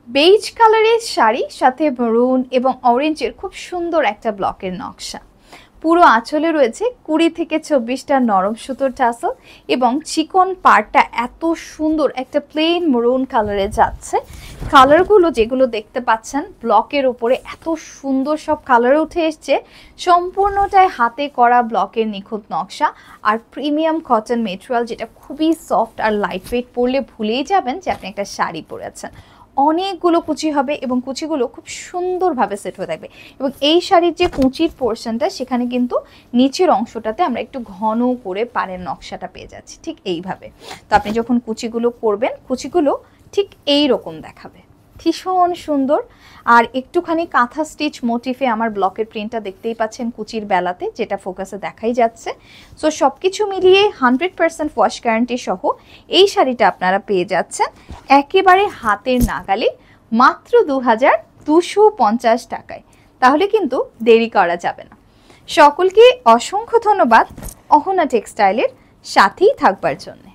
Base কালারের শাড়ি, সাথে maroon এবং অরেঞ্জের খুব সুন্দর একটা ব্লকের নকশা। পুরো আঁচলে রয়েছে 20 থেকে 24টা নরম সুতোর টাসেল এবং চিকন পাড়টা এত সুন্দর একটা প্লেন মেরুন কালারে যাচ্ছে। কালারগুলো যেগুলো দেখতে পাচ্ছেন ব্লকের উপরে এত সুন্দর সব কালার উঠে এসছে, সম্পূর্ণটাই হাতে করা ব্লকের নিখুঁত নকশা আর প্রিমিয়াম কটন মেটেরিয়াল, যেটা খুবই সফট আর লাইট ওয়েট। পরলে ভুলেই যাবেন যে আপনি একটা শাড়ি পরেছেন। অনেকগুলো কুচি হবে এবং কুচিগুলো খুব সুন্দরভাবে সেট হয়ে থাকবে। এবং এই শাড়ির যে কুচির পোর্শনটা, সেখানে কিন্তু নিচের অংশটাতে আমরা একটু ঘন করে পাড়ের নকশাটা পেয়ে যাচ্ছি ঠিক এইভাবে। তো আপনি যখন কুচিগুলো করবেন, কুচিগুলো ঠিক এই রকম দেখাবে, ভীষণ সুন্দর। আর একটুখানি কাঁথা স্টিচ মোটিফে আমার ব্লকের প্রিন্টটা দেখতেই পাচ্ছেন কুচির বেলাতে, যেটা ফোকাসে দেখাই যাচ্ছে। সো সব কিছু মিলিয়ে 100% ওয়াশ গ্যারান্টি সহ এই শাড়িটা আপনারা পেয়ে যাচ্ছেন একেবারে হাতের নাগালে মাত্র 2250 টাকায়। তাহলে কিন্তু দেরি করা যাবে না। সকলকে অসংখ্য ধন্যবাদ অহনা টেক্সটাইলের সাথেই থাকবার জন্য।